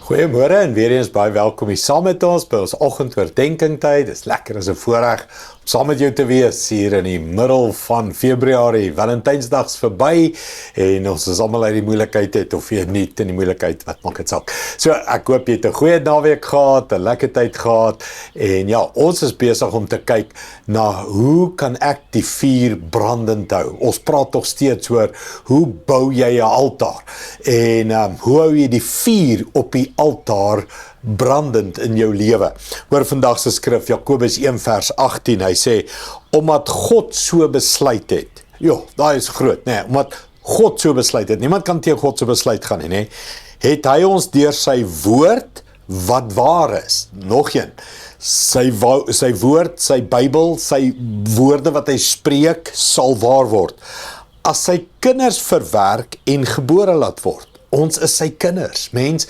Goeiemôre en weer eens baie welkom hier saam met ons by ons oggendoordenkingtyd. Dis lekker as 'n voorreg om saam met jou te wees hier in die middel van Februarie. Valentynsdag's verby en ons is almal uit die moeilikheid uit of jy nie in die moeilikheid, wat maak dit saak. So ek hoop jy het 'n goeie naweek gehad, 'n lekker tyd gehad en ja, ons is besig om te kyk na hoe kan ek die vuur brandend hou. Ons praat nog steeds oor hoe bou jy 'n altaar en hoe hou jy die vuur op die altaar brandend in jou lewe. Hoor vandag se skrif, Jakobus 1 vers 18, hy sê, omdat God so besluit het, daai is groot, omdat God so besluit het, niemand kan tegen God so besluit gaan, het hy ons deur sy woord, wat waar is, nog een, sy woord, sy Bybel, sy woorde wat hy spreek, sal waar word, as sy kinders verwerk en gebore laat word. Ons is sy kinders, mens,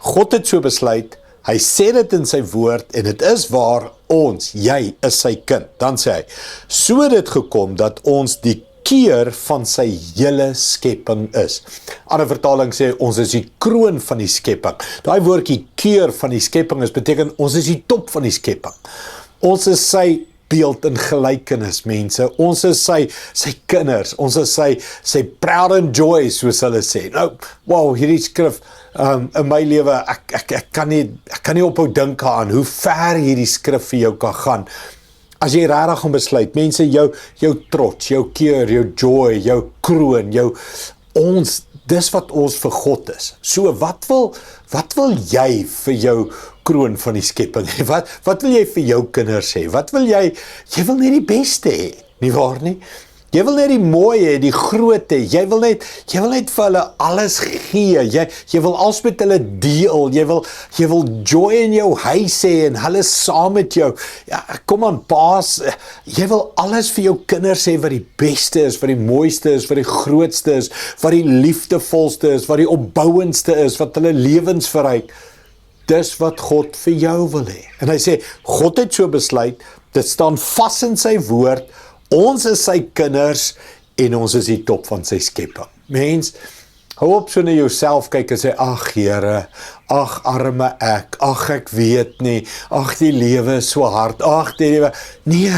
God het so besluit, hy sê dit in sy woord, en het is waar, jy is sy kind. Dan sê hy, so het dit gekom, dat ons die keur van sy hele skepping is. Ander vertaling sê, ons is die kroon van die skepping. Daai woordjie keur van die skepping is, beteken, ons is die top van die skepping. Ons is sy beeld en gelykenis, mense. Ons is sy kinders. Ons is sy proud and joy, soos hulle sê. Nou, wow, hierdie skrif, in my lewe, ek kan nie ophou dink aan hoe ver hierdie skrif vir jou kan gaan. As jy regtig gaan besluit, mense, jou trots, jou keur, jou joy, jou kroon, dis wat ons vir God is. So, wat wil jy vir jou kroon van die skepping hê? Wat wil jy vir jou kinders hê? Wat wil jy wil net die beste hê, nie waar nie? Jy wil net die mooi hê, die groot hê, jy wil net vir hulle alles gee, jy wil alles met hulle deel, jy wil joy in jou huis hê, en hulle saam met jou, ja, kom aan paas, jy wil alles vir jou kinders hê, wat die beste is, wat die mooiste is, wat die grootste is, wat die liefdevolste is, wat die opbouendste is, wat hulle lewens verryk. Dis wat God vir jou wil hê. En hy sê, God het so besluit, dit staan vas in sy woord, ons is sy kinders, en ons is die top van sy skepping. Mens, hou op so na jouself kyk en sê, ag Here, ag arme ek weet nie, ag die lewe is so hard, ag die lewe, nee,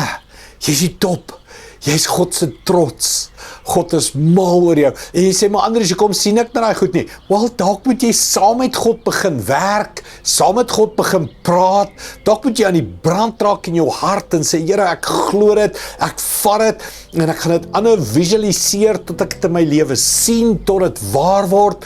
jy is die top, jy is God se trots, God is mal oor jou, en jy sê, maar Andries, jy kom sien ek na die goed nie, wel, dalk moet jy saam met God begin werk, saam met God begin praat, dalk moet jy aan die brand raak in jou hart, en sê, Here, ek glo dit, ek vat dit, en ek gaan dit ander visualiseer, tot ek dit in my lewe sien, tot dit waar word,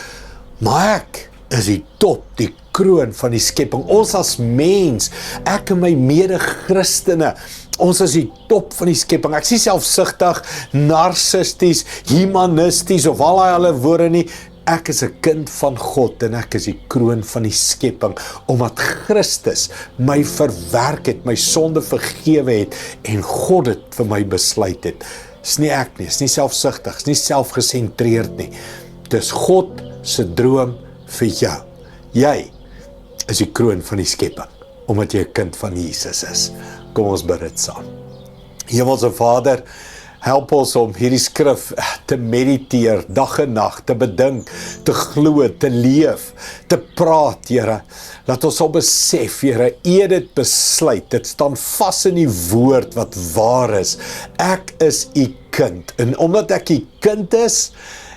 maar ek is die top, die kroon van die skepping, ons as mens, ek en my mede-Christene, ons is die top van die skepping, ek sê selfsugtig, narcisties, humanisties, of al hulle woorde nie, ek is 'n kind van God, en ek is die kroon van die skepping, omdat Christus my verwerk het, my sonde vergewe het, en God het vir my besluit het. Is nie ek nie, is nie selfsugtig, is nie selfgesentreerd nie, dis God se droom vir jou. Jy is die kroon van die skepping, omdat jy 'n kind van Jesus is. Kom ons bid dit saam. Hemelse Vader, help ons om hierdie skrif te mediteer, dag en nag, te bedink, te glo, te leef, te praat, Here. Laat ons al besef, Here, U het dit besluit, dit staan vas in die woord wat waar is. Ek is U kind, en omdat ek U kind is,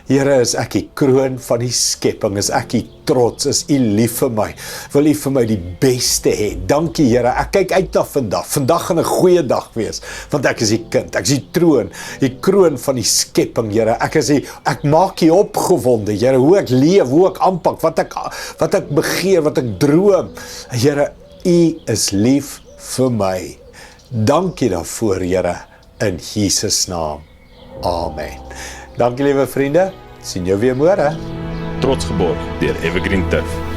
Here, is ek die kroon van die skepping, is ek die trots, is U lief vir my, wil U vir my die beste hê. Dankie Here, ek kyk uit na vandag gaan 'n goeie dag wees, want ek is die kind, ek is die troon, die kroon van die skepping, Here, ek maak U opgewonde, Here, hoe ek leef, hoe ek aanpak, wat ek begeer, wat ek droom, Here, U is lief vir my. Dankie daarvoor, Here, in Jesus naam, amen. Dankie liewe vriende, sien jou weer môre. Trots geborg deur Evergreen Turf.